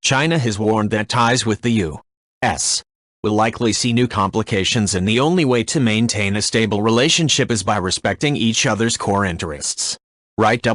China has warned that ties with the U.S. will likely see new complications, and the only way to maintain a stable relationship is by respecting each other's core interests. Right?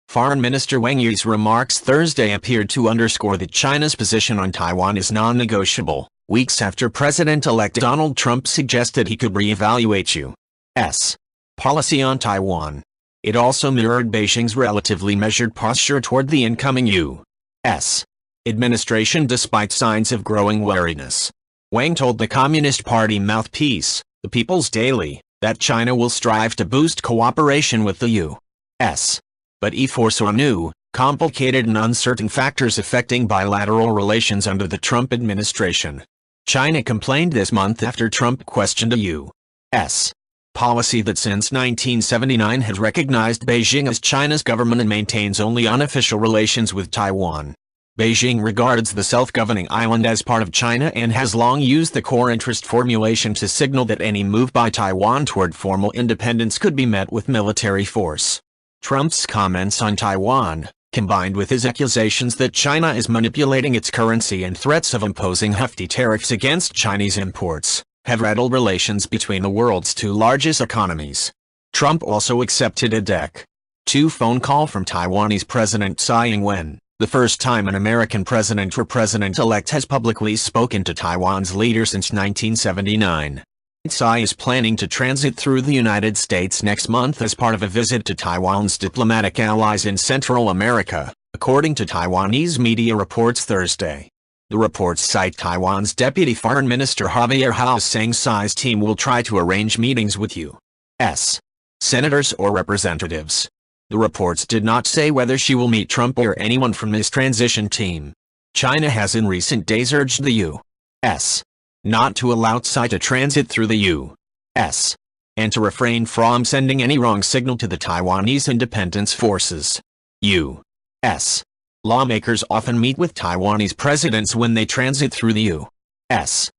Foreign Minister Wang Yi's remarks Thursday appeared to underscore that China's position on Taiwan is non-negotiable, weeks after President-elect Donald Trump suggested he could re-evaluate U.S. policy on Taiwan. It also mirrored Beijing's relatively measured posture toward the incoming U.S. administration despite signs of growing wariness. Wang told the Communist Party mouthpiece, The People's Daily, that China will strive to boost cooperation with the U.S. but he foresaw new, complicated and uncertain factors affecting bilateral relations under the Trump administration. China complained this month after Trump questioned a U.S. policy that since 1979 had recognized Beijing as China's government and maintains only unofficial relations with Taiwan. Beijing regards the self-governing island as part of China and has long used the core interest formulation to signal that any move by Taiwan toward formal independence could be met with military force. Trump's comments on Taiwan, combined with his accusations that China is manipulating its currency and threats of imposing hefty tariffs against Chinese imports, have rattled relations between the world's two largest economies. Trump also accepted a DEC-2 phone call from Taiwanese President Tsai Ing-wen, the first time an American president or president-elect has publicly spoken to Taiwan's leader since 1979. Tsai is planning to transit through the United States next month as part of a visit to Taiwan's diplomatic allies in Central America, according to Taiwanese media reports Thursday. The reports cite Taiwan's Deputy Foreign Minister Javier Hao saying Tsai's team will try to arrange meetings with U.S. senators or representatives. The reports did not say whether she will meet Trump or anyone from his transition team. China has in recent days urged the U.S. not to allow Tsai to transit through the U.S. and to refrain from sending any wrong signal to the Taiwanese independence forces. U.S. lawmakers often meet with Taiwanese presidents when they transit through the U.S.,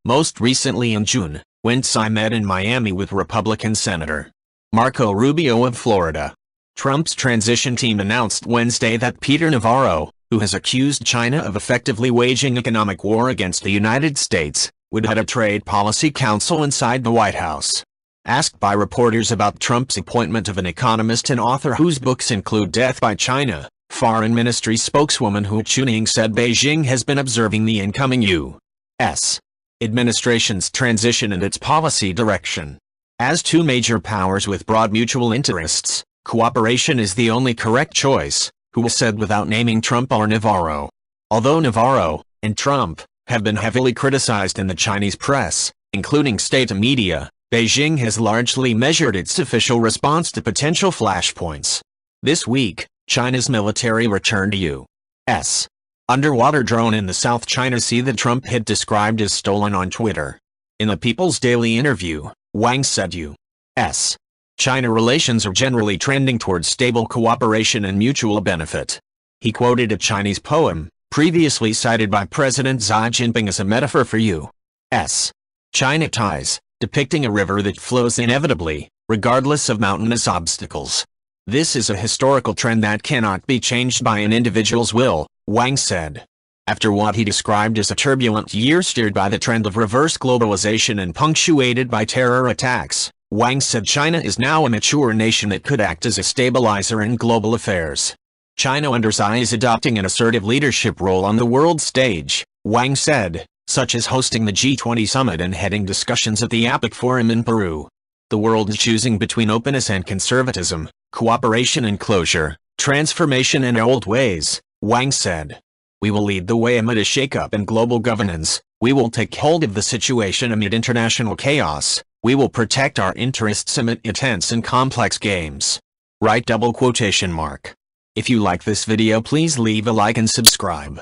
most recently in June, when Tsai met in Miami with Republican Senator Marco Rubio of Florida. Trump's transition team announced Wednesday that Peter Navarro, who has accused China of effectively waging economic war against the United States, would head a trade policy council inside the White House. Asked by reporters about Trump's appointment of an economist and author whose books include Death by China, Foreign Ministry spokeswoman Hu Chuning said Beijing has been observing the incoming U.S. administration's transition and its policy direction. As two major powers with broad mutual interests, cooperation is the only correct choice, Hu said without naming Trump or Navarro. Although Navarro and Trump have been heavily criticized in the Chinese press, including state media, Beijing has largely measured its official response to potential flashpoints. This week, China's military returned a U.S. underwater drone in the South China Sea that Trump had described as stolen on Twitter. In the People's Daily interview, Wang said U.S. China relations are generally trending towards stable cooperation and mutual benefit. He quoted a Chinese poem, previously cited by President Xi Jinping as a metaphor for U.S. China ties, depicting a river that flows inevitably, regardless of mountainous obstacles. This is a historical trend that cannot be changed by an individual's will, Wang said. After what he described as a turbulent year steered by the trend of reverse globalization and punctuated by terror attacks, Wang said China is now a mature nation that could act as a stabilizer in global affairs. China under Xi is adopting an assertive leadership role on the world stage, Wang said, such as hosting the G20 summit and heading discussions at the APEC forum in Peru. The world is choosing between openness and conservatism, cooperation and closure, transformation and old ways, Wang said. We will lead the way amid a shake-up in global governance. We will take hold of the situation amid international chaos. We will protect our interests amid intense and complex games. Right? If you like this video, please leave a like and subscribe.